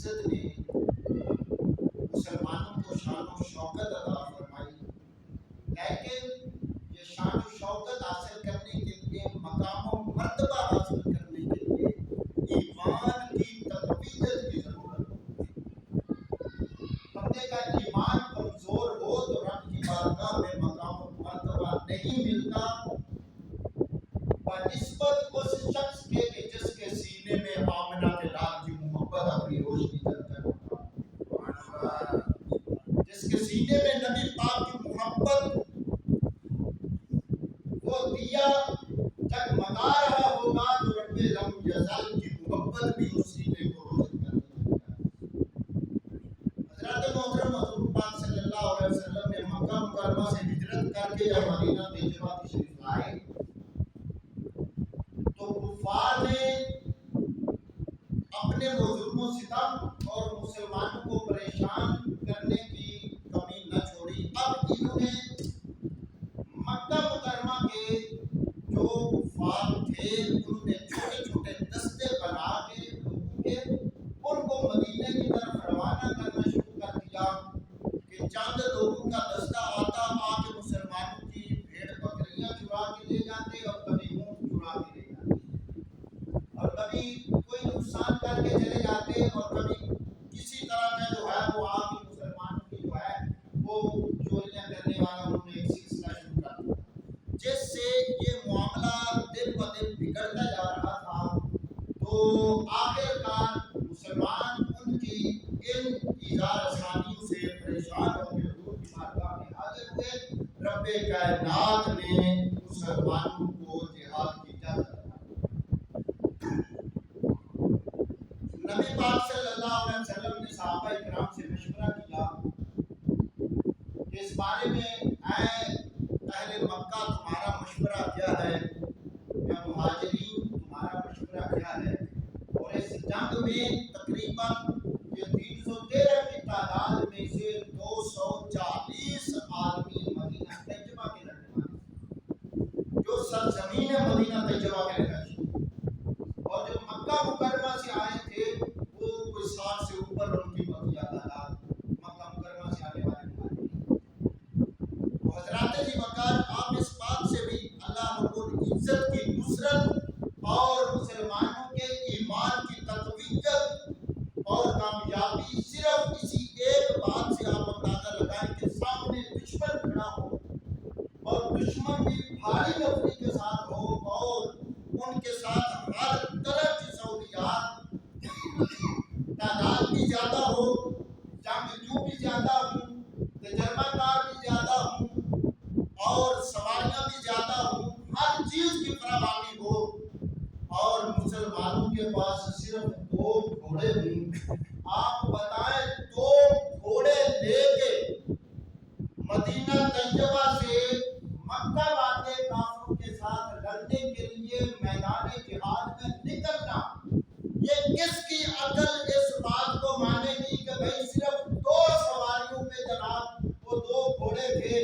العزت نے مسلمانوں کو شان و شوکت عطا فرمائی، لیکن یہ شان و شوکت حاصل کرنے کے لیے، مقام و مرتبہ حاصل کرنے کے لیے ایمان کی تقویت کی ضرورت ہوتی ہے۔ بندے کا ایمان کمزور ہو تو رب کی بارگاہ میں مقام و مرتبہ نہیں ملتا، بنسبت اس شخص کے کہ جس کے سینے میں آمنہ کے لال کی محبت اپنی روشنی کرتا ہے، جس کے سینے میں نبی پاک کی محبت وہ دیا جگمگا رہا ہوگا تو رب لم یزل کی محبت بھی اس سینے کو روشن کرنے لگتا ہے۔ حضرت محترم حضور پاک صلی اللہ علیہ وسلم نے مکہ مکرمہ سے ہجرت کر کے جب مدینہ طیبہ تشریف لائے تو کفار نے اپنے وہ ظلم و ستم اور مسلمانوں کو پریشان کرنے کی کمی نہ چھوڑی۔ اب انہوں نے مکہ مکرمہ کے جو کفار تھے انہوں نے چھوٹے چھوٹے دستے بنا کے لوگوں کے ان کو مدینے کی طرف روانہ کرنا شروع کر دیا کہ چند لوگوں کا دستہ آتا آ کے مسلمانوں کی بھیڑ بکریاں چرا کے لے جاتے اور کبھی اونٹ چرا کے لے جاتے اور کبھی کوئی نقصان کر کے چلے جاتے اور کبھی کسی طرح کا جو ہے وہ آ کے مسلمانوں کی جو ہے وہ چوریاں کرنے والا انہوں نے ایک سلسلہ شروع کر دیا، جس سے یہ معاملہ دن ب دن بگڑتا جا رہا تھا۔ تو آخر کار مسلمان ان کی ان ایذا رسانیوں سے پریشان ہو کے حضور کی بارگاہ میں حاضر ہوئے۔ رب کائنات نے مسلمانوں کو جہاد کی اجازت نبی پاک صلی اللہ علیہ وسلم نے صحابہ کرام سے مشورہ کیا کہ اس بارے میں اے اہل مکہ تمہارا مشورہ کیا ہے، یا مہاجرین تمہارا مشورہ کیا ہے؟ اور اس جنگ میں تقریباً 313 کی تعداد میں سے 240 آدمی مدینہ طیبہ کے رہنے والے جو سرزمین مدینہ طیبہ کے رہنے اور جو مکہ مکرمہ سے آئے تھے وہ کوئی 60 سے اوپر ان کی بقیہ تعداد مکہ مکرمہ سے آنے والے تو حضرات جی وقار آپ اس بات سے بھی اللہ رب العزت کی نصرت اور مسلمانوں کے ایمان کی تقویت اور کامیابی صرف اسی ایک بات سے آپ اندازہ لگائیں کہ سامنے دشمن کھڑا ہو اور دشمن بھی بھاری نفری کے ساتھ ہو اور ان کے ساتھ ہر طرح کی سہولیات تعداد بھی زیادہ ہو، جنگجو بھی زیادہ ہوں، تجربہ کار بھی زیادہ ہوں اور سواریاں بھی زیادہ ہوں، ہر چیز کی فراوانی ہو اور مسلمانوں کے پاس صرف 2 گھوڑے ہوں۔ آپ بتائیں 2 گھوڑے لے کے مدینہ طیبہ سے مکہ والے کافروں کے ساتھ لڑنے کے لیے میدان جہاد میں نکلنا، یہ کس کی عقل اس بات کو مانے گی کہ بھئی صرف 2 سواریوں پہ جناب وہ 2 گھوڑے تھے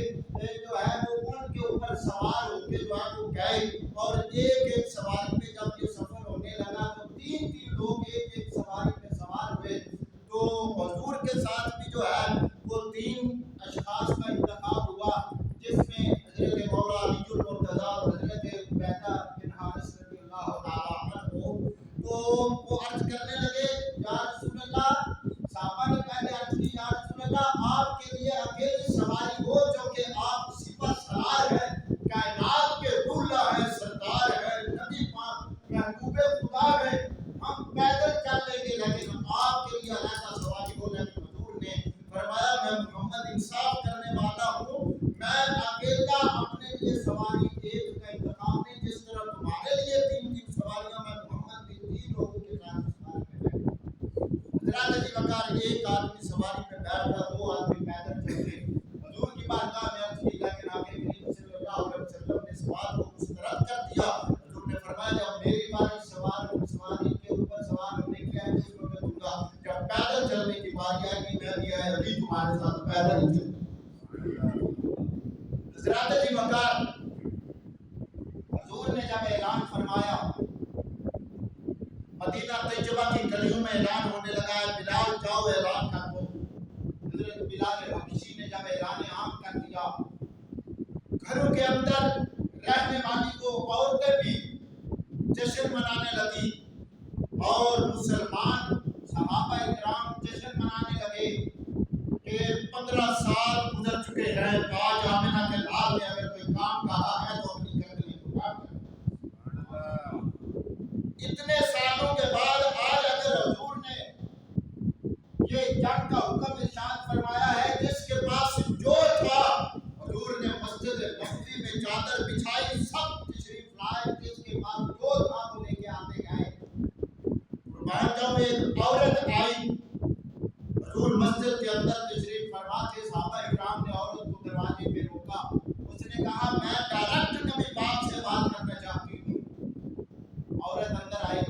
جو ہے وہ ان کے اوپر سوار ہو کے جو ہے وہ گئے اور ایک سواری پہ جب یہ سفر ہونے لگا تو 3 لوگ ایک سواری پہ سوار ہوئے تو حضور کے ساتھ بھی جو ہے وہ 3 اشخاص کا انتخاب ہوا، جس میں حضرت مولا علی المرتضیٰ اور حضرت عبیدہ بن حارث رضی اللہ تعالیٰ عنہ تو وہ عرض کرنے لگے یا رسول اللہ، صحابہ نے پہلے عرض کی یا رسول اللہ آپ کے لیے اکیلی سواری ہو جو کہ آپ سپہ سالار ہیں، کائنات کے دلہ ہیں، سردار ہیں، نبی پاک محبوب خدا ہیں، ہم پیدل چل لیں گے لیکن آپ کے لیے علیحدہ سواری ہو۔ لیکن حضور نے فرمایا میں محمد انصاف کرنے والا ہوں، میں اکیلا اپنے لیے سواری ایک کا انتخاب نہیں، جس طرح تمہارے لیے 3 سواریاں میں محمد بھی 3 لوگوں کے ساتھ سواری پہ بیٹھا۔ حضرات جی وقار ایک آدمی سواری پہ بیٹھ گیا، 2 آدمی پیدل چل گئے۔ حضور کی بارگاہ میں عرض کی لیکن آقا کریم صلی اللہ علیہ وسلم نے اس بات کو مسترد کر دیا۔ حضور نے فرمایا جب میری باری سواری کے اوپر سوار ہونے کی ہے تو میں دوں گا، جب پیدل چلنے کی باری آئے گی میں بھی علی تمہارے ساتھ پیدل ہی چلوں۔ حضرات جی وقار حضور نے جب اعلان فرمایا مدینہ طیبہ کی گلیوں میں اعلان ہونے لگا ہے بلال सहाबा इकराम जश्न मनाने लगे कि 15 साल गुजर चुके हैं, आज आमिना के लाल ने अगर कोई काम कहा है तो अपनी करनी है। इतने सालों के बाद आज अगर हुजूर ने ये जंग का हुक्म इरशाद फरमाया है, जिसके पास जो था हुजूर ने मस्जिद नबवी में चादर बिछाई, सब तशरीफ लाए, जिसके पास जो था वो लेके आते गए। कुर्बान जाऊं, एक औरत आई, हुजूर मस्जिद के अंदर तशरीफ फरमा थे, सहाबा इकराम ने औरत को दरवाजे पे रोका। उसने कहा मैं डायरेक्ट नबी पाक से बात करना चाहती हूँ। औरत अंदर आई,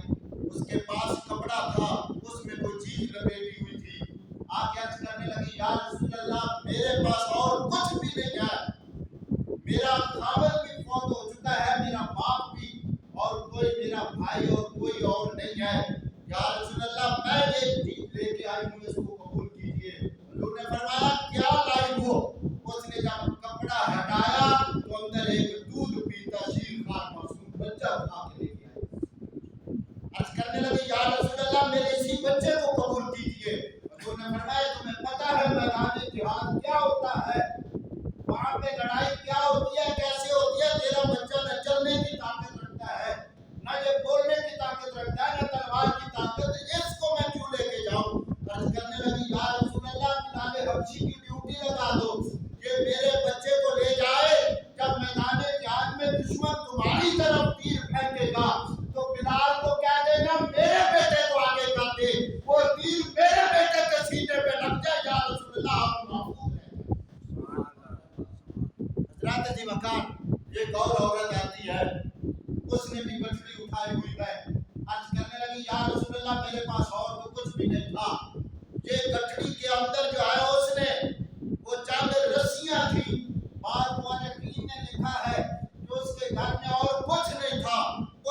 उसके पास कपड़ा था, उसमें कोई चीज लपेटी हुई थी। आके अर्ज करने लगी, या रसूल अल्लाह, मेरे पास और कुछ भी नहीं है, मेरा खावल भी फौत हो चुका है, मेरा बाप भी, और कोई मेरा भाई और कोई और नहीं है। या रसूल अल्लाह, मैं एक चीज लेके आई हूँ, इसको कबूल कीजिए। हुजूर ने फरमाया क्या लाई हो? उसने जब कपड़ा हटाया तो अंदर एक दूध पीता शीरखार मासूम बच्चा उठा के लेके आए। अर्ज करने लगे, या रसूल अल्लाह, मेरे इसी बच्चे को कबूल कीजिए। हुजूर ने फरमाया तुम्हें पता है मैदान जिहाद क्या होता है, वहां पे लड़ाई क्या होती है, कैसे होती है? तेरा बच्चा न चलने की ताकत रखता है, न ये बोलने की ताकत रखता है, न तलवार की ताकत, इसको मैं क्यों लेके जाऊं? अर्ज करने लगी, या रसूल अल्लाह, बिलाल हबशी की ड्यूटी लगा दो, ये मेरे बच्चे को ले जाए, जब मैदान जिहाद में दुश्मन तुम्हारी तरफ तीर फेंकेगा तो बिलाल को कह देना मेरे बेटे को आगे कर दे, वो तीर मेरे बेटे के सीने पे लग जाए। या रसूल अल्लाह, आप महफूज हैं। हजरत जी वकार, ये गौर औरत आती है, उसने भी बछड़ी उठाई हुई है। अर्ज करने लगी, या रसूल अल्लाह, मेरे पास और तो कुछ भी नहीं था, ये गठड़ी के अंदर जो है उसने वो चंद रस्सियां थी। बाद मुअर्रिखीन ने लिखा है कि उसके घर में और कुछ नहीं था,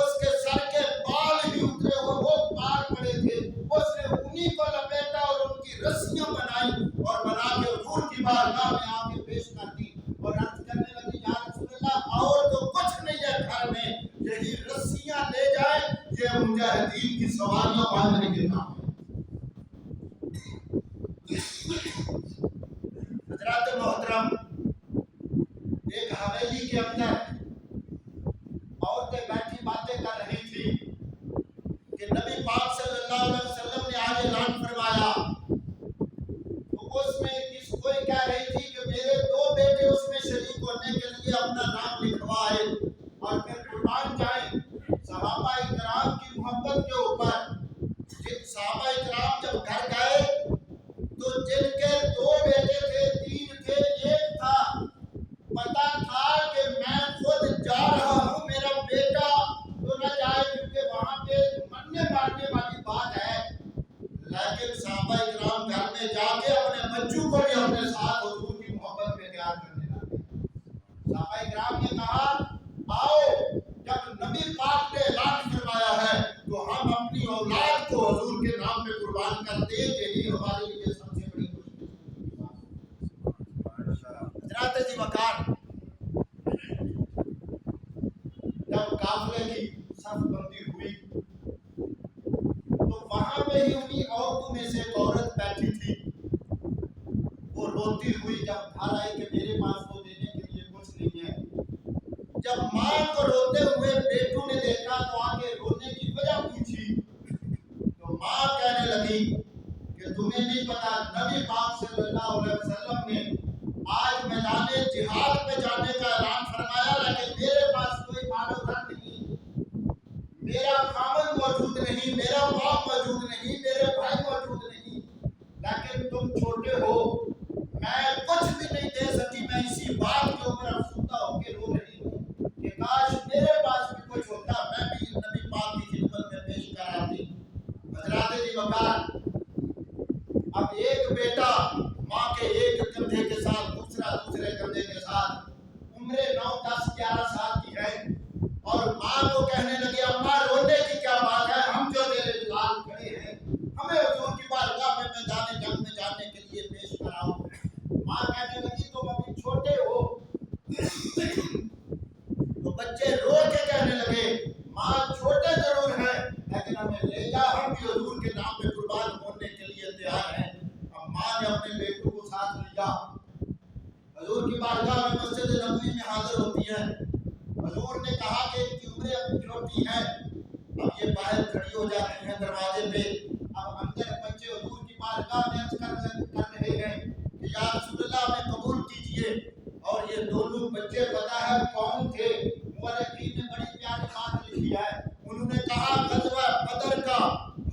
उसके सर के बाल ही उतरे हुए, वो बाल पड़े थे, उसने उन्हीं को लपेटा और उनकी रस्सियां बनाई और बना के हुजूर की बारगाह में आके पेश कर दी। और अर्ज करने लगी, या रसूल अल्लाह, और तो कुछ नहीं है घर में, यही रस्सियां ले जाए, ये मुजाहिदीन की सवारियां बांधने के काम है। हजरत मोहतरम, एक हवेली के अंदर औरतें बैठी बातें कर रही थी कि नबी पाक सल्लल्लाहु अलैहि वसल्लम ने आज ऐलान फरमाया। तो उसमें किस कोई कह रही थी कि मेरे 2 बेटे उसमें शरीक होने के लिए अपना नाम लिखवाए और फिर कुर्बान जाए। सहाबा इकराम की मोहब्बत के ऊपर सहाबा इकराम जब घर गए तो जिनके 2 बेटे थे, 3 थे, 1 था, पता था कि मैं खुद जा रहा हूँ, मेरा बेटा तो न जाए, क्योंकि वहां पे मरने मारने वाली बात है। लेकिन सहाबा इकराम घर में जाके अपने बच्चों को भी अपने साथ हुजूर की मोहब्बत में तैयार करने लगे। सहाबा इकराम ने कहा, आओ, जब नबी पाक ने ऐलान फरमाया है तो हम अपनी औलाद को हुजूर के नाम पे कुर्बान कर दें, यही हमारे लिए सबसे बड़ी हजरत जी वकार, जब काफिले की सफबंदी हुई तो वहां पे ही उन्हीं औरतों में से एक औरत बैठी थी, वो रोती हुई जब घर आई कि मेरे पास तो देने के लिए कुछ नहीं है। जब मां को रोते हुए बेटों ने देखा तो आगे रोने की वजह पूछी, तो मां कहने लगी कि तुम्हें नहीं पता, नबी पाक सल्लल्लाहु अलैहि वसल्लम ने आज मैदान जिहाद पे जाने का ऐलान फरमाया, लेकिन मेरे पास कोई माल धन नहीं, मेरा खामन मौजूद नहीं, मेरा बाप मौजूद नहीं, मेरे भाई मौजूद नहीं, लेकिन तुम छोटे हो, मैं कुछ भी नहीं दे सकी। मैं इसी बात के ऊपर अफसुदा होकर रो रही हूँ कि काश मेरे पास भी कुछ होता, मैं भी नबी पाक की खिदमत में पेश कराती। हजरत जी वकार, अब एक बेटा माँ के एक कंधे के साथ, दूसरा दूसरे कंधे के साथ, उम्र 9, 10, 11 साल की है, और माँ को कहने लगी, अम्मा रोने की क्या बात है, हम जो तेरे लाल खड़े हैं, हमें हुजूर की बारगाह में मैदान जंग में जाने के लिए पेश कराओ। माँ कहने लगी, तुम अभी छोटे हो। तो बच्चे रो के कहने लगे, माँ छोटे जरूर हैं, लेकिन हमें ले जा, हम भी हुजूर के नाम पे कुर्बान होने की बारगाह में मस्जिद नबवी में हाजिर होती हैं। हजूर ने कहा कि इनकी उम्रें अब छोटी हैं। अब ये बाहर खड़ी हो जाती हैं दरवाजे पे। अब अंदर बच्चे हजूर की बारगाह में अर्ज कर रहे हैं कि या रसूलल्लाह हमें कबूल कीजिए। और ये दोनों बच्चे पता है कौन थे? मुअल्लिफ़ीन ने बड़ी प्यारी बात लिखी है। उन्होंने कहा ग़ज़वा बदर का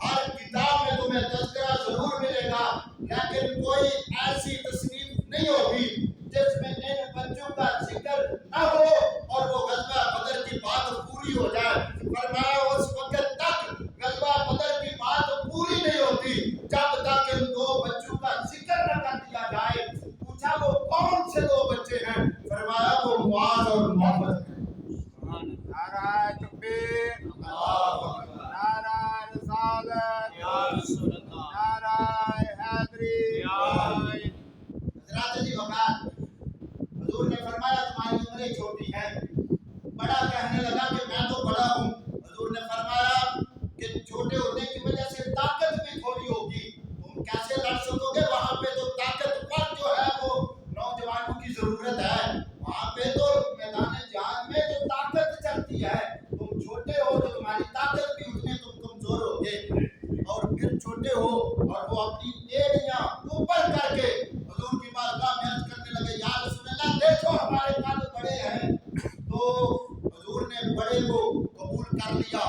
हर किताब में तुम्हें तज़किरा जरूर मिलेगा, लेकिन कोई ऐसी तस्नीफ नहीं होगी जिसमें इन बच्चों का जिक्र न हो और वो ग़ज़वा बदर की बात पूरी हो जाए। फरमाया उस वक्त तक ग़ज़वा बदर की बात पूरी नहीं होती जब तक इन दो बच्चों का जिक्र न कर दिया जाए। पूछा वो कौन से दो बच्चे हैं? फरमाया वो मुआज़ और मोहम्मद हैं। नाराए तकबीर, नाराए रिसालत, नाराए हैदरी। हज़रात जी वक़ार, हुज़ूर ने फरमाया तुम्हारी उम्रें छोटी हैं। बड़ा कहने लगा कि मैं तो बड़ा हूँ। हुज़ूर ने फरमाया कि छोटे होने की वजह से ताकत भी थोड़ी होगी, तुम कैसे लड़ सकोगे? वहाँ पे तो ताकतवर जो है वो नौजवानों की जरूरत है। वहाँ पे तो मैदान जंग में तो ताकत चलती है। तुम छोटे हो तो तुम्हारी ताकत भी उतने तुम कमजोर होगे। और फिर छोटे हो और वो अपनी एड़ियां ऊपर करके हुजूर की बारगाह में अर्ज करने लगे, या रसूलल्लाह देखो हमारे कद बड़े हैं। तो हुजूर ने बड़े को कबूल कर लिया।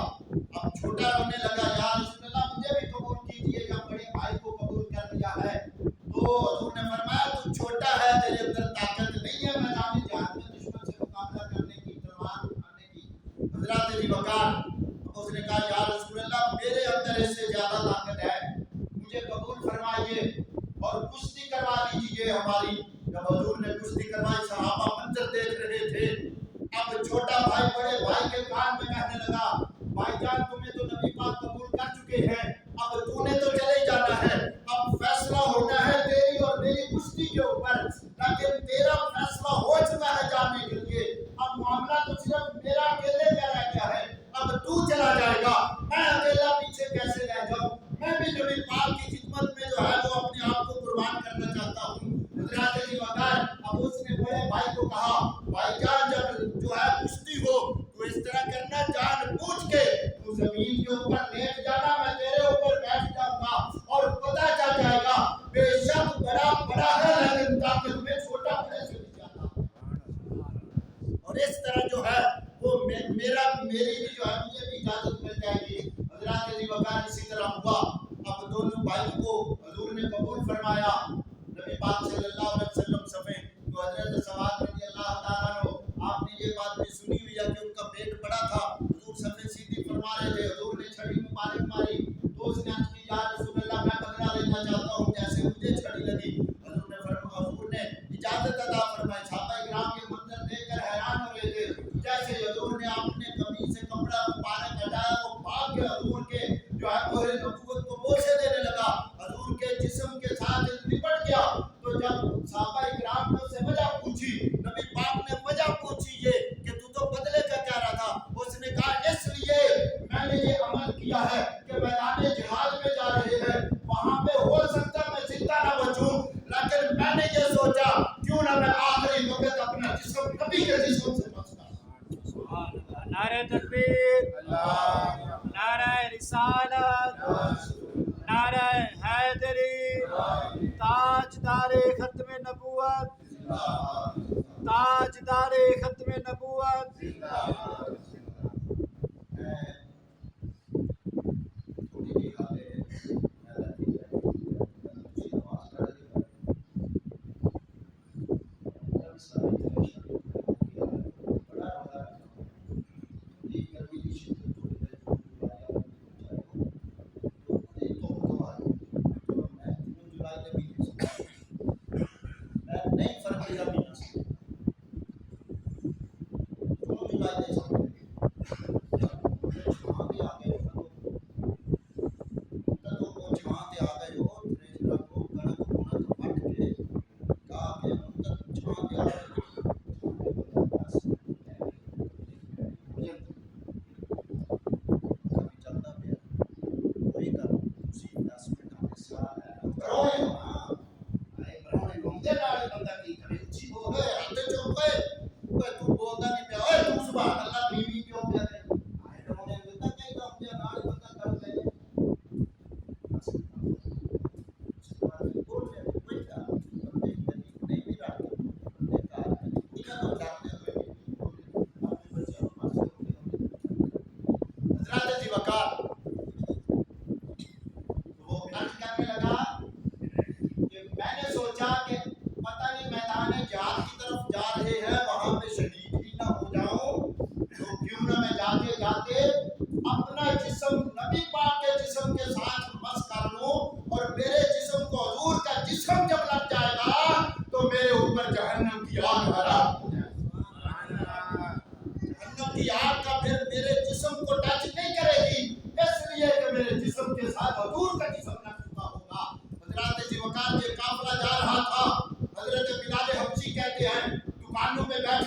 अब छोटा रोने लगा, या रसूलल्लाह मुझे भी कबूल कीजिए, या बड़े भाई को कबूल कर लिया है। तो हुजूर ने फरमाया तू छोटा है, तेरे अंदर ताकत नहीं है मैदान जंग में दुश्मन से मुकाबला करने की, तलवार उठाने की। हज़रात जी वक़ार, उसने कहा या रसूलल्लाह मेरे अंदर इससे ज्यादा ताकत है, मुझे कबूल फरमाइए और कुश्ती करवा दीजिए हमारी। जब हुजूर ने कुश्ती करवाई, सहाबा मंजर देख रहे थे। अब छोटा भाई बड़े भाई के कान में कहने लगा, भाईजान तुम्हें तो नबी पाक कबूल कर चुके हैं, अब तूने तो चले ही जाना है। अब फैसला होना है तेरी और मेरी कुश्ती के ऊपर, लेकिन तेरा फैसला हो चुका है जाने के लिए। अब मामला तो सिर्फ मेरा अकेले का रह गया है। अब तू चला जाएगा, मैं अकेला पीछे कैसे रह जाऊं? मैं भी नबी पाक की खिदमत में जो है वो अपने आप को कुर्बान करना चाहता हूँ। हज़रात जी वक़ार, अब उसने बड़े भाई को कहा, भाईजान जब जो है कुश्ती हो तो इस तरह करना, जान बूझ के तू जमीन के ऊपर लेट जाना, मैं तेरे ऊपर बैठ जाऊंगा और पता चल जाएगा बेशक बड़ा बड़ा है लेकिन ताकत में छोटा बड़े से नहीं जाता। और इस तरह जो है वो मेरी भी जो है मुझे भी इजाजत मिल जाएगी। हज़रात जी वक़ार इसी तरह हुआ। अब दोनों भाइयों को हुजूर ने कबूल फरमाया। नबी पाक सल्लल्लाहु अलैहि वसल्लम सफ़े तो हज़रत सवाद रज़ियल्लाहु ताला अन्हु, आपने ये बात भी सुनी हुई है कि उनका पेट बड़ा था। हुजूर सफ़े सीधी फरमा रहे थे, हुजूर ने छड़ी मुबारक मारी तो उसने अर्ज़ की, या रसूलल्लाह मैं बदला लेना चाहता हूँ जैसे मुझे छड़ी लगी। हुजूर ने इजाजत अता फरमाई। सहाबा किराम ये मंजर देखकर हैरान हो रहे थे। जैसे हुजूर ने अपने कमीज से कपड़ा मुबारक हटाया, वो भाग के हुजूर के जो है पूरे नबूवत को बोसे देने लगा, हुजूर के जिस्म के साथ लिपट गया। तो जब सहाबा किराम ने उससे वजह पूछी, नबी पाक ने वजह पूछी ये कि तू तो बदले का कह रहा था, उसने कहा इसलिए मैंने ये अमल किया है कि मैदान जिहाद में जा रहे हैं, वहां पे हो सकता मैं जिंदा ना बचूं, लेकिन मैंने ये सोचा क्यों ना मैं आखिरी वक्त अपना जिस्म नबी के जिस्म से नारे तकबीर, नाराए रिसालत, नाराए हैदरी। ताजदारे खत्म नबूवत, ताजदारे खत्म नबूवत।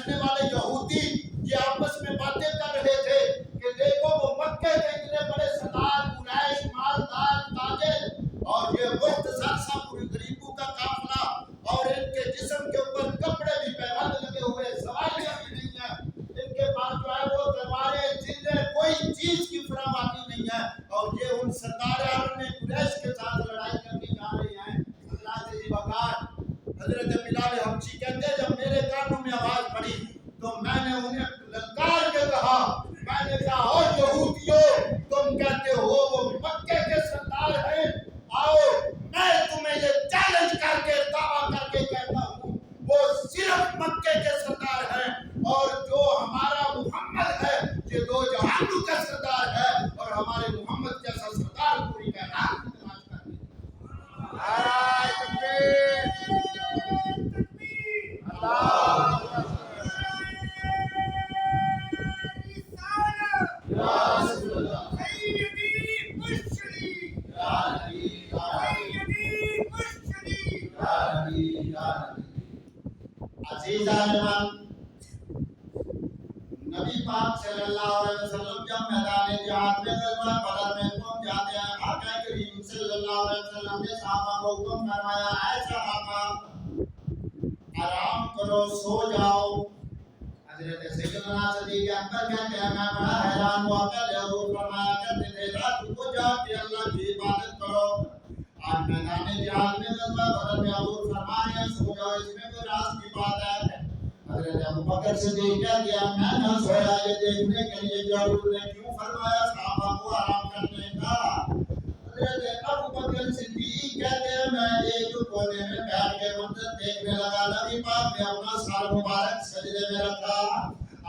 रहने वाले यहूदी ये आपस में बातें कर रहे थे कि देखो वो मक्के के इतने बड़े सरदार कुरैश मालदार ताजिर और ये मुख्तसर सा गरीबों का काफिला और इनके जिस्म के ऊपर कपड़े भी पैबंद लगे हुए, सवारियां भी नहीं है, इनके पास जो है वो तलवारें जिन्हें कोई चीज की फरावानी नहीं है और ये उन सरदार आलम कुरैश के साथ लड़ाई करने जा रहे हैं। हजरत जी बकार हजरत बिलाल हबशी कहते हैं जब मेरे कानों में आवाज पड़ी तो मैंने उन्हें ललकार के कहा, मैंने कहा ओ यहूदियों तुम कहते हो वो मक्के के सरदार हैं, आओ मैं तुम्हें ये चैलेंज करके दावा करके कहता हूँ वो सिर्फ मक्के के सरदार हैं और जो हमारा मोहम्मद है ये दो जहानों का सरदार है और हमारे मोहम्मद जैसा सरदार पूरी कायनात में तलाश कर ली। नाराए तकबीर, अल्लाह नबी पाक सल्लल्लाहु अलैहि वसल्लम जब मैदान जिहाद में गज़वा बदर में पहुंच जाते हैं, आका करीम सल्लल्लाहु अलैहि वसल्लम ने सहाबा को हुक्म फरमाया, ऐ सहाबा आराम करो, सो जाओ। हजरत सैयदना सिद्दीक़ अकबर कहते हैं मैं बड़ा हैरान हुआ, पहले हुजूर फरमाया करते थे रात को जाके अल्लाह की इबादत करो, आज मैदान जिहाद में गज़वा बदर में हुजूर फरमा रहे हैं सो जाओ, इसमें कोई राज की बात है। हजरत अबू बकर सिद्दीक़ कह दिया मैं न सोया, ये देखने के लिए कि हुजूर ने क्यों फरमाया सहाबा को आराम करने का। हजरत अबू बकर सिद्दीक़ कहते हैं मैं एक कोने में बैठ के मंजर देखने लगा, नबी पाक ने अपना सर मुबारक सजदे में रखा,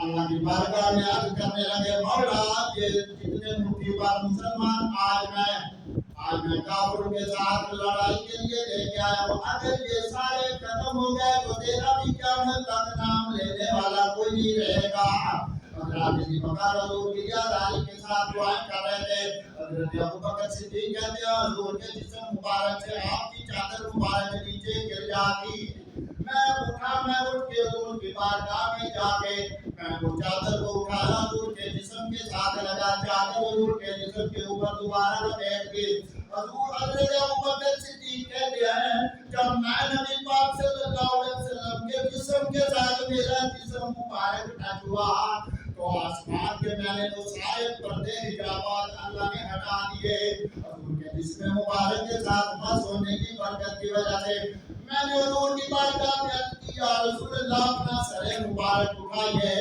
अल्लाह की बारगाह में अर्ज करने लगे मौला ये कितने मुट्ठी पर मुसलमान आज मैं काफिरों के साथ लड़ाई के लिए लेके आया हूँ, अगर ये सारे खत्म हो गए तो तेरा भी क़यामत तक नाम लेने वाला कोई नहीं रहेगा। हज़रत जी बकर हुजूर की यादारी के साथ दुआ कर रहे थे। हज़रत अबू बकर सिद्दीक़ कहते हैं हुजूर के जिस्म मुबारक से आपकी चादर मुबारक नीचे गिर जाती, मैं उठ के हुजूर की बारगाह में जाके मैं वो चादर को उठाया, हुजूर के जिस्म के साथ लगा, चादर हुजूर के जिस्म के ऊपर दोबारा लपेट दी। हुजूर हज़रत अबू बकर सिद्दीक़ कहते हैं जब मैं नबी पाक सल्लल्लाहु अलैहि वसल्लम के जिस्म के साथ मेरा जिस्म मुबारक टच हुआ तो आसमान के मैंने वो सारे पर्दे हिजाबात अल्लाह ने हटा दिए, हुजूर के जिस्म मुबारक के साथ मस होने की बरकत की वजह से मैंने हुजूर की बारगाह में अर्ज़ की या रसूल अल्लाह अपना सर मुबारक उठाइए।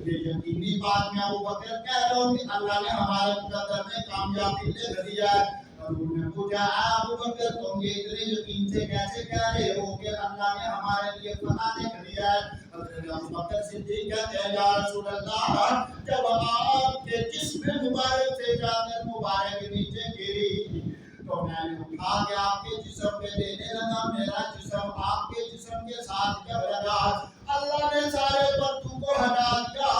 ये यकीनी बात मैं अबू बकर कह रहा हूँ कि अल्लाह ने हमारे मुकद्दर में कामयाबी लिख दिया है। हुजूर ने पूछा अबू बकर तुम ये इतने यकीन से कैसे कह रहे हो कि अल्लाह ने हमारे लिए फतह लिख दिया है। हज़रत अबू बकर सिद्दीक़ कहते हैं या रसूल अल्लाह जब आपके जिस्म मुबारक से चादर मुबारक नीचे गिरी तो मैंने उठा के आपके जिस्म पे देने लगा, मेरा जिस्म आपके जिस्म के साथ जब लगा अल्लाह ने सारे पर्दों को हटा दिया,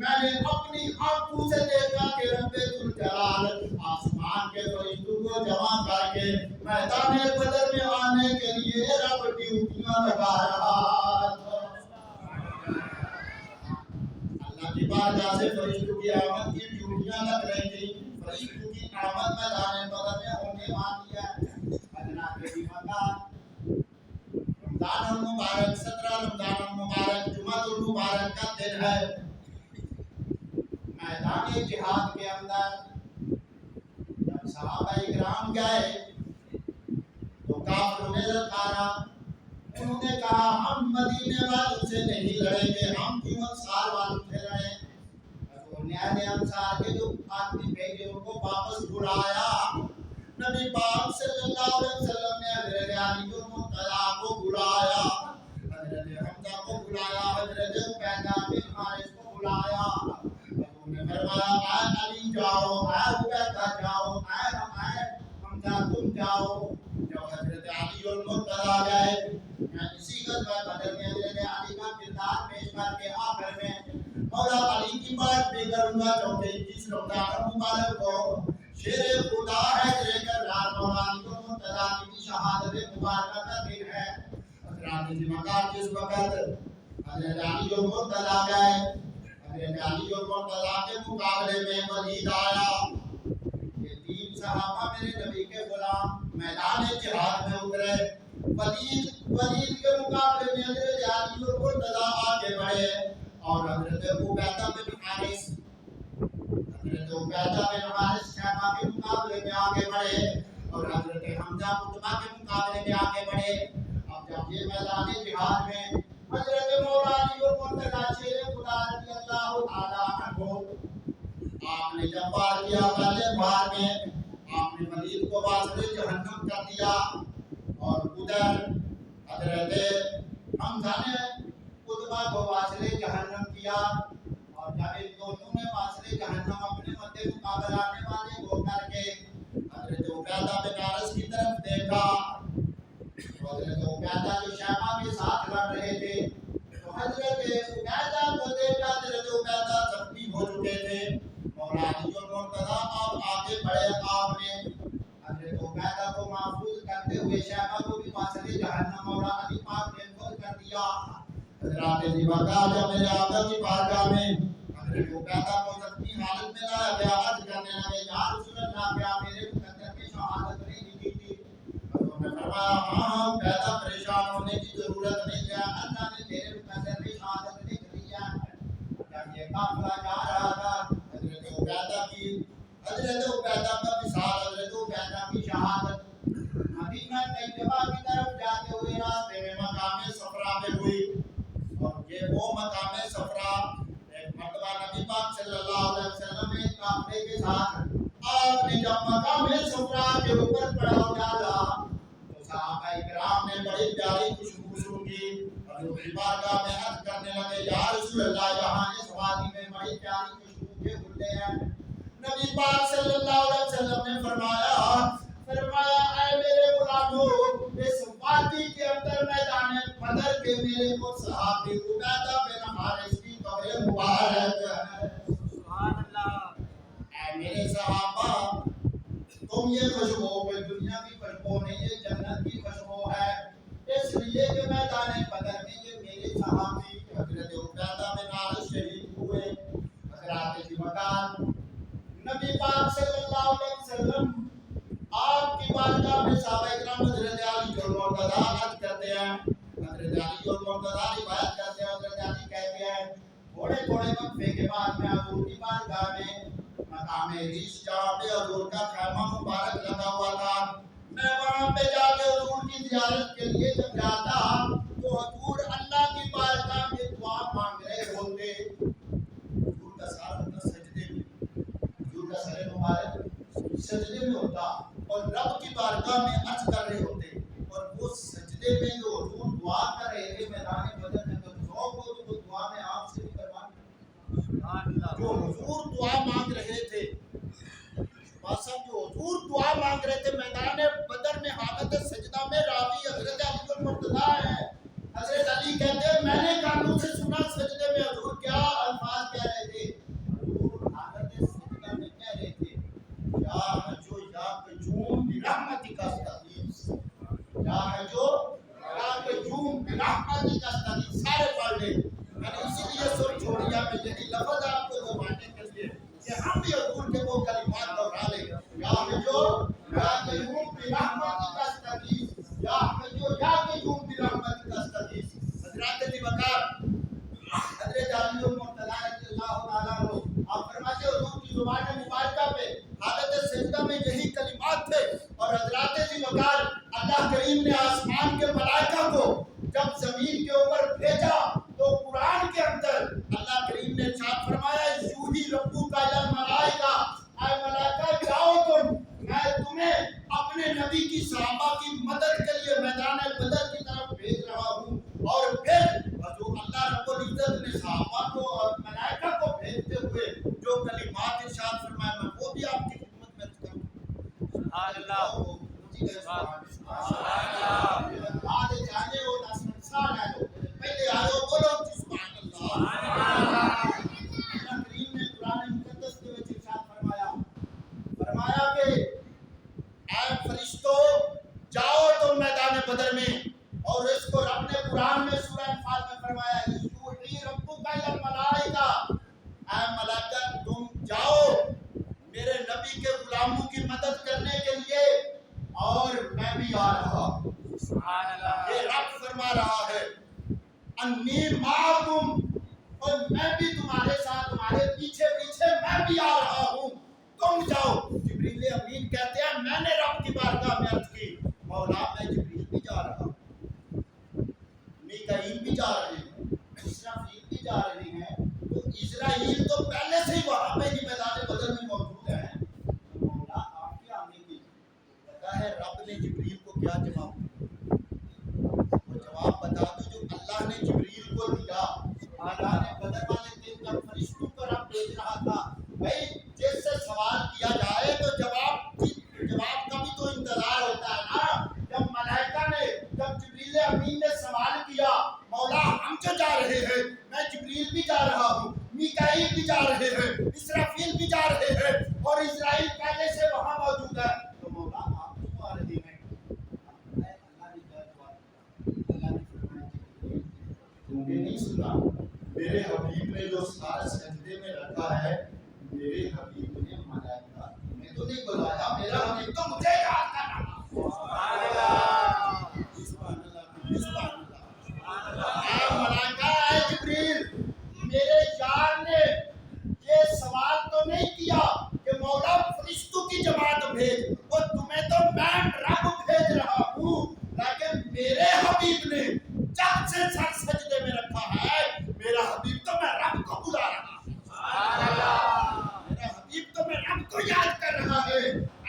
मैंने अपनी आंखों से देखा कि रब्बे जुल जलाल आसमान के फरिश्तों को जमा करके मैदान बदर में आने के लिए रब ड्यूटियां लगा रहा। अल्लाह की बारगाह से फरिश्तों की आमद की ड्यूटियां लग रही थी, फरिश्तों की आमद मैदान बदर में होने वाली है। अल्लाह के दीवाना रमजान मुबारक 17 रमजान मुबारक जुमातुल मुबारक का दिन है। मैदान जिहाद के अंदर जब सहाबा इकराम गए तो काफिरों ने ललकारा, उन्होंने कहा हम मदीने वालों से नहीं लड़ेंगे, हम क्यों अंसार वालों से लड़ें। उन्होंने अंसार के जो आदमी भेजे उनको वापस बुलाया। नबी पाक सल्लल्लाहु अलैहि वसल्लम ने हजरत अली को मुर्तजा को बुलाया, हजरत हमजा को बुलाया, हजरत उबैदा बिन हारिस को बुलाया। उन्होंने फरमाया ऐ अली जाओ, ऐ उबैदा जाओ, ऐ हमजा तुम जाओ। जब हजरत अली और मुर्तजा गए, मैं इसी गज़वा बदर में हजरत अली का किरदार पेश करके आखिर में मौला अली की बात भी करूंगा क्योंकि इस रमजान मुबारक को शेर खुदा है लेकर लाल मौलानी को मुर्तजा की शहादत मुबारक का दिन है। हज़रात जी मकार जिस वक्त حضرت علی اور مرتضیٰ گئے. حضرت علی اور مرتضیٰ کے مقابلے میں ولید آیا. یہ 3 صحابہ میرے نبی کے غلام میدان جہاد میں اترے. ولید کے مقابلے میں حضرت علی اور مرتضیٰ آگے بڑھے اور حضرت عبیدہ بن حارث شیبہ کے مقابلے میں آگے بڑھے اور حضرت حمزہ مطمع کے مقابلے میں آگے بڑھے. اب جب یہ میدان جہاد میں حضرت مولا علی اور مرتضیٰ شیر خدا رضی اللہ تعالیٰ عنہ آپ نے جب وار کیا پہلے وار میں آپ نے ولید کو واسطے جہنم کر دیا اور ادھر حضرت حمزہ نے عتبہ کو واسطے جہنم کیا. اور جب ان دونوں نے واسطے جہنم اپنے مدِ مقابلہ آنے والے کو کر کے حضرت عبیدہ بن حارث کی طرف دیکھا. حضرت عبیدہ جو شیبہ کے ساتھ لڑ رہے تھے تو حضرت عبیدہ کو دیکھا. حضرت عبیدہ زخمی ہو چکے تھے. مولا علی اور مرتضیٰ آپ آگے بڑھے. آپ نے حضرت عبیدہ کو محفوظ کرتے ہوئے شیبہ کو بھی واسطے جہنم مولا علی پاک نے خود کر دیا. حضرات زیبا جب میرے آقا کی بارگاہ میں حضرت عبیدہ کو زخمی حالت میں لایا گیا. عرض کرنے لگے یا رسول اللہ کیا میرے مقدر میں شہادت نہیں دی تھی؟ حضور نے فرمایا ہاں عبیدہ پریشان ہونے کی ضرورت نہیں ہے. اللہ نے تیرے مقدر میں شہادت لکھ دی ہے. جب یہ قافلہ جا رہا تھا حضرت عبیدہ کا وصال حضرت عبیدہ کی شہادت مدینہ طیبہ کی طرف جاتے ہوئے راستے میں مقام صفرا پہ ہوئی. اور یہ وہ مقام صفرا ایک مرتبہ نبی پاک صلی اللہ علیہ وسلم نے قافلے کے ساتھ آپ نے جب مقام صفرا کے اوپر پڑاؤ ڈالا تو صحابہ کرام نے بڑی پیاری خوشبو سونگھی. حضور کی بارگاہ میں عرض کرنے لگے یا رسول اللہ یہاں اس وادی میں بڑی پیاری خوشبو کے پھولے ہیں. نبی پاک صلی اللہ علیہ وسلم نے فرمایا اے میرے غلامو اس وادی کے اندر میدان بدر کے میرے کو صحابی عبیدہ بن حارث کی قبر مبارک ہے. سبحان اللہ. اے میرے صحابہ تم یہ خوشبو کوئی دنیا کی خوشبو نہیں ہے جنت کی خوشبو ہے. اس لیے کہ میدان بدر میں یہ میرے صحابی حضرت عبیدہ بن حارث شہید ہوئے. حضرات کی مکان نبی پاک صلی اللہ علیہ وسلم آپ کی بارگاہ میں صحابہ کرام حضرت علی اور مرتضیٰ عرض کرتے ہیں. حضرت علی اور مرتضیٰ روایت کرتے ہیں. حضرت علی کہتے ہیں تھوڑے وقفے کے بعد میں حضور کی بارگاہ میں مقام ریش جہاں پہ حضور کا خیمہ مبارک لگا ہوا تھا میں وہاں پہ جا کے حضور کی زیارت کے لیے جب جاتا تو حضور اللہ کی بارگاہ میں دعا مانگ رہے ہوتے. حضور کا سر ہوتا سجدے میں. حضور کا سر مبارک سجدے میں ہوتا اور رب کی بارگاہ میں عرض کر رہے ہوتے. اور وہ سجدے میں جو حضور دعا کر رہے تھے میدان بدر میں تو ذوق ہو تو دعا میں آپ سے بھی کروانا. جو حضور دعا مانگ رہے تھے جو حضور دعا مانگ رہے تھے میدان بدر میں حالت سجدہ میں راوی حضرت علی اور مرتضیٰ ہے. حضرت علی کہتے ہیں میں نے کانوں سے سنا سجدے میں حضور کیا الفاظ کہہ رہے تھے. حضور حالت سجدہ میں کہہ رہے تھے یا حجو یا قیوم برحمتک استغیث. یا حجو یا قیوم برحمتک استغیث. سارے پڑھ لیں. میں نے اسی لیے سر چھوڑیا میں یہی لفظ آپ کو دہرانے کے لیے کہ ہم بھی حضور کے وہ کلمات دہرا لیں. یا حجو یا قیوم برحمتک استغیث. یا حجو یا قیوم برحمتک استغیث. حضرات دی وقار حضرت علی اور مرتضیٰ رضی اللہ تعالیٰ عنہ آپ فرماتے حضور کی زبان مبارکہ پہ حالت سجدہ میں یہی کلمات تھے. اور حضرات دی وقار اللہ کریم نے آسمان کے ملائکہ کو جب زمین کے اوپر بھیجا تو قرآن کے اندر اللہ کریم نے ارشاد فرمایا یوحی ربک الی الملائکہ. اے ملائکہ جاؤ میں تمہیں اپنے نبی کی صحابہ کی مدد کے لیے میدان بدر کی طرف بھیج رہا ہوں. اور پھر حضور اللہ رب العزت نے صحابہ کو اور ملائکہ کو بھیجتے ہوئے جو کلمات ارشاد فرمایا میں وہ بھی آپ کی خدمت میں کروں. سبحان اللہ. سبحان اللہ. آج جانے ہو دس انسان ہے پہلے آئے بولو سبحان اللہ. اللہ کریم نے قرآن مقدس کے وچ ارشاد فرمایا کہ اے فرشتوں جاؤ تم میدان بدر میں. اور اس کو رب نے قرآن میں سورہ انفال میں فرمایا जाओ मेरे नबी के गुलामों की मदद करने के लिए, और मैं भी आ रहा हूं। ये रब फरमा रहा है, अन्नी माकुम, और मैं भी तुम्हारे साथ, तुम्हारे पीछे पीछे मैं भी आ रहा हूं, तुम जाओ। जिब्रील अमीन कहते हैं, मैंने रब की बारगाह में अर्ज की, मौला मैं जिब्रील भी जा रहा हूं, मीकाईल भी जा रहे हैं, इसराफील भी जा रहे हैं, तो इजराइल तो पहले से ही वहां पे ही मैदान बदर में मौजूद है। तो मौला आपके आने की पता है रब ने जिब्रील को क्या जवाब दिया? वो जवाब बता दो जो अल्लाह ने जिब्रील को दिया। अल्लाह ने बदर वाले दिन जब फरिश्तों को रब भेज रहा था, भाई जिससे सवाल किया जाए तो जवाब का भी तो इंतजार होता है ना। जब मलाइका ने, जब जिब्रील अमीन ने सवाल किया, मौला हम जो जा रहे हैं, मैं जिब्रील भी जा रहा हूँ, मीकाईल भी जा रहे हैं, इसराफील भी जा रहे हैं, और इजराइल पहले से वहां मौजूद है, तो मौला आप क्यों आ रहे हैं? तुमने नहीं सुना, मेरे हबीब ने जो सारे सजदे में रखा है, मेरे हबीब ने मलाइका मैं तो नहीं बुलाया, मेरा हबीब तो मुझे याद कर रहा। मलाइका है जिब्रील, मेरे यार ने ये सवाल तो नहीं किया कि मौला फरिश्तों की जमात भेज, और तुम्हें तो मैं रब भेज रहा हूँ, लेकिन मेरे हबीब ने जब से सर सजदे में रखा है, मेरा हबीब तो मैं रब को बुला रहा हूँ, मेरा हबीब तो मैं रब को याद कर रहा है।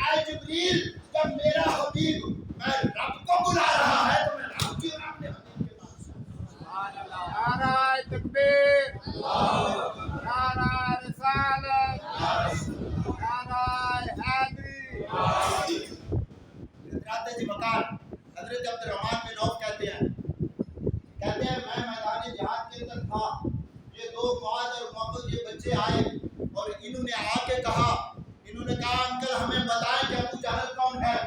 आए जिब्रील, जब मेरा हबीब मैं रब को बुला रहा है, तो मैं रब की और अपने हबीब के पास। नाराए तकबीर, नाराए रिसालत, नाराए हैदरी। हजरत जी मकान हजरत अब्दुर्रहमान बिन औफ कहते हैं मैं मैदान जिहाद के अंदर था, ये दो मुआज और मुअव्वज ये बच्चे आए, और इन्होंने आके कहा, अंकल हमें बताएं कि अबू जहल कौन है?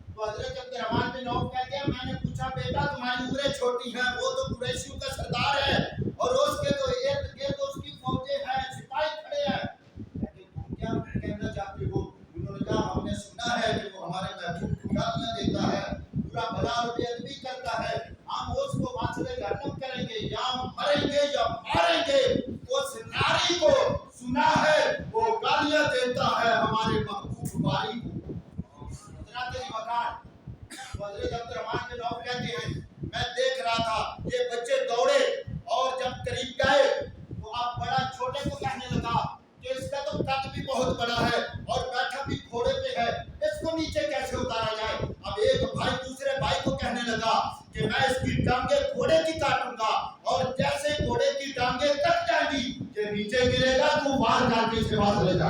तो हजरत अब्दुर्रहमान बिन औफ कहते हैं, मैंने पूछा बेटा तुम्हारी उम्रें छोटी हैं, वो तो कुरैशियों का सरदार है, और उसके तो इर्द गिर्द उसकी फौजें हैं, सिपाही खड़े हैं, लेकिन तुम क्या कहना चाहते हो? उन्होंने कहा हमने सुना है कि वो हमारे महबूब को गालियां देता है, पूरा भला और बेअदबी करता है, हम उसको वासले जहन्नम करेंगे, या मरेंगे या मारेंगे। उस नारी को सुना है वो गालियां देता है हमारे महबूब बारी को। हजरत अब्दुर्रहमान बिन औफ कहते हैं, मैं देख रहा था ये बच्चे दौड़े, और जब करीब गए तो आप बड़ा छोटे को कहने लगा कि इसका तो कद भी बहुत बड़ा है और बैठा भी घोड़े पे है, इसको नीचे कैसे उतारा जाए? अब एक भाई दूसरे भाई को कहने लगा कि मैं इसकी टांगे घोड़े की काटूंगा, और जैसे घोड़े की टांगे कट जाएंगी ये नीचे गिरेगा, तो बाहर जाके इसे बाहर ले जा।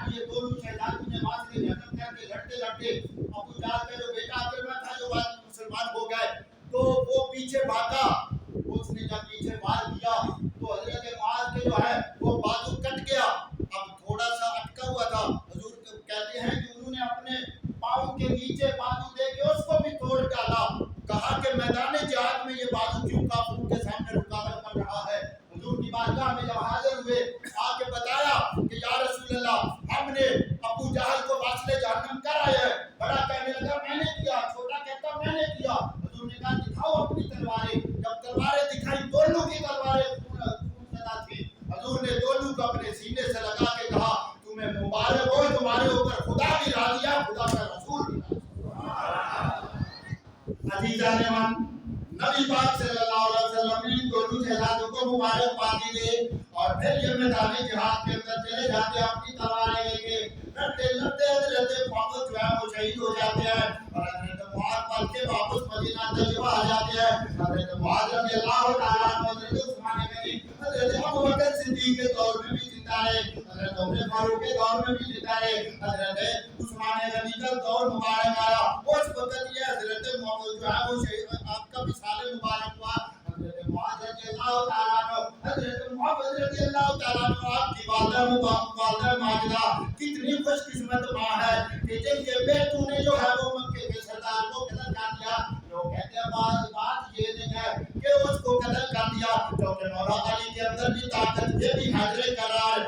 ये दोनों शैतान ने वासले जहन्नम करके लड़ते लड़ते अबू जहल का जो बेटा अकरमा था, जो बाद में मुसलमान हो गए, तो वो पीछे भागा, उसने जब पीछे वार किया तो हजरत मुआज के जो है वो बाजू कट गया, अब थोड़ा सा अटका हुआ था। हुजूर कहते हैं कि उन्होंने अपने पाँव के नीचे बाजू दे के उसको भी तोड़ डाला, कहा कि मैदान जिहाद में ये बाजू क्यों काफिरों के सामने रुकावट बन रहा है? हुजूर की बारगाह में जब हाजिर हुए, आके बताया कि या रसूल अल्लाह, हमने अबू जहल को वासले जहन्नम कराया है। बड़ा कहने लगा मैंने किया, छोटा कहता मैंने किया। हुजूर ने कहा दिखाओ अपनी तलवारें। जब तलवारें दिखाई, दोनों की तलवारें सदा थी। हुजूर ने दोनों को अपने सीने से लगा के कहा तुम्हें मुबारक हो, तुम्हारे ऊपर खुदा भी राजी है, खुदा का रसूल भी राजी। अजीजान मन, नबी पाक सल्लल्लाहु अलैहि वसल्लम ने दोनों शहजादों को मुबारकबादी दी, और फिर ये मैदान जिहाद के अंदर चले जाते हैं अपनी तलवारें लेके, लड़ते लड़ते हजरत मुअव्वज जो है वो शहीद हो जाते हैं, और हजरत मुआज पल के वापस मदीना तशरीफ आ जाते हैं। हजरत मुआज रज़ियल्लाहु ताला अन्हु, हजरत उस्मान गनी, हजरत अबू बकर सिद्दीक के दौर में भी जिंदा रहे, हजरत उमर फारूक के दौर में भी जिंदा रहे, हजरत उस्मान गनी का दौर मुबारक आया, उस वक्त ये हजरत मुअव्वज जो है वो शहीद आपका विसाल मुबारक हुआ। हजरत मुआज रज़ियल्लाहु ताला अन्हु, हजरत मुअव्वज रज़ियल्लाहु ताला अन्हु आपकी वालदा माजिदा कितनी खुशकिस्मत माँ है कि जिनके बेटों ने जो है वो मक्के के सरदार को कत्ल कर दिया। लोग कहते हैं बात ये नहीं है कि उसको कत्ल कर दिया, क्योंकि मौला अली के अंदर भी ताकत, ये भी हाजिर करार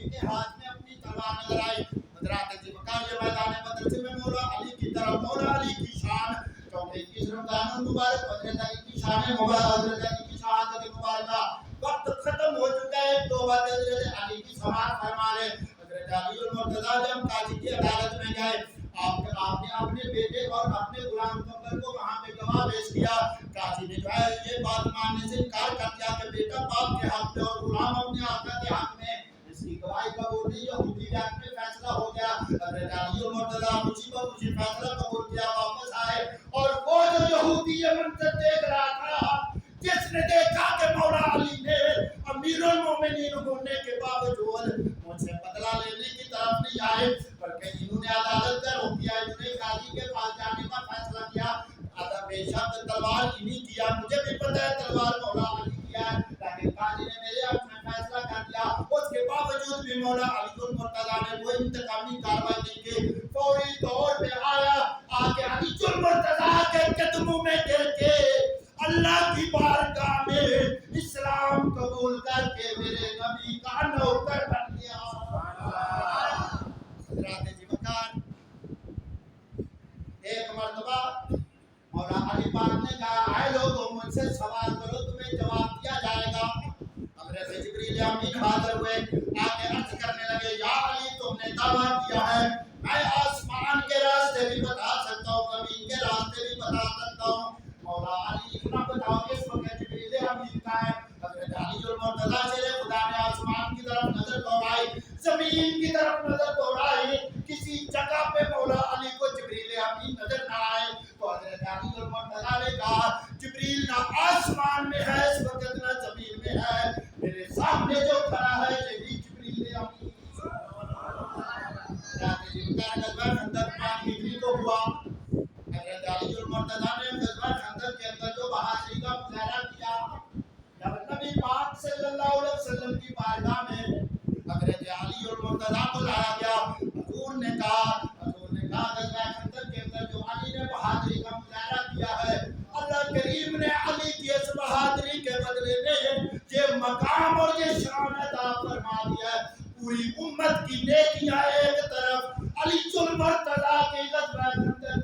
के हाथ में अपनी तलवार नजर आई। हजरत ज़ुल्फ़िकार ये मैदान बदर से में मौला अली की तरफ, मौला अली की शान, क्योंकि इस रमजान मुबारक हजरत अली की शान मुबारक, हजरत अली की शहादत मुबारक वक्त खत्म हो चुका है। तो बात हजरत अली की समाअत फरमा ले। हजरत अली और मुर्तज़ा जब काजी की अदालत में गए, आपने अपने बेटे और अपने गुलाम मुकद्दर को वहां पे गवाह पेश किया। काजी ने जो है ये बात मानने से इनकार कर दिया कि बेटा बाप के हक में और गुलाम अपने आका के हक में, इसकी गवाही कबूल नहीं। यहूदी के हक में फैसला हो गया। हजरत अली और मुर्तज़ा खुशी ब खुशी फैसला कबूल किया, वापस आए। और वो जो यहूदी ये मंजर देख रहा था, जिसने देखा कि मौला अली ने अमीरुल मोमिनीन होने के बावजूद मुझसे बदला लेने की तरफ नहीं आए, बल्कि इन्होंने अदालत का रुख किया, इन्होंने काजी के पास जाने का फैसला किया। बेशक तलवार इन्हीं किया, मुझे भी पता है तलवार मौला अली किया है, लेकिन काजी ने मेरे हक में फैसला कर दिया। उसके बावजूद भी मौला अली और मुर्तज़ा ने वो इंतकामी कार्रवाई नहीं की। फौरी तौर पे आया, आके अली और मुर्तज़ा के कदमों में गिर के अल्लाह की बारगाह में इस्लाम कबूल करके मेरे नबी का नौकर बन गया। हजरत ज़ुल्फ़िकार एक मर्तबा मौला अली पाक ने कहा, आए लोगों मुझसे सवाल करो, तुम्हें जवाब दिया जाएगा। हजरत जिब्रील अमीन हाजिर हुए, आके अर्ज करने लगे, या अली तुमने दावा किया है, मैं आसमान के रास्ते भी बता सकता हूँ, जमीन के रास्ते भी बता सकता हूँ। मौला अली इतना बताओ इस वक्त जिब्रील अमीन का है। हजरत अली और मुर्तज़ा से खुदा ने आसमान की तरफ नजर दौड़ाई, जमीन की तरफ नजर दौड़ाई, किसी जगह पे मौला अली को जिब्रील अमीन नजर ना आए। तो हजरत अली और मुर्तज़ा ने कहा, जिब्रील ना आसमान में है इस वक्त ना जमीन में है, मेरे सामने जो खड़ा है यही जिब्रील अमीन। ग़ज़वा खंदक 5 हिजरी को हुआ। हजरत अली और मुर्तज़ा ने ग़ज़वा खंदक के अंदर जो बहादुरी का मुजाहरा किया, जब नबी पाक सल्लल्लाहु अलैहि वसल्लम की बारगाह में हजरत अली और मुर्तज़ा को लाया गया, हुजूर ने कहा ग़ज़वा खंदक के अंदर जो अली ने बहादुरी का मुजाहरा किया है, अल्लाह करीम ने अली की इस बहादुरी के बदले में ये मकाम और ये शान अता फरमा दिया है। पूरी उम्मत की नेकियां एक तरफ, अली और मुर्तज़ा के ग़ज़वा खंदक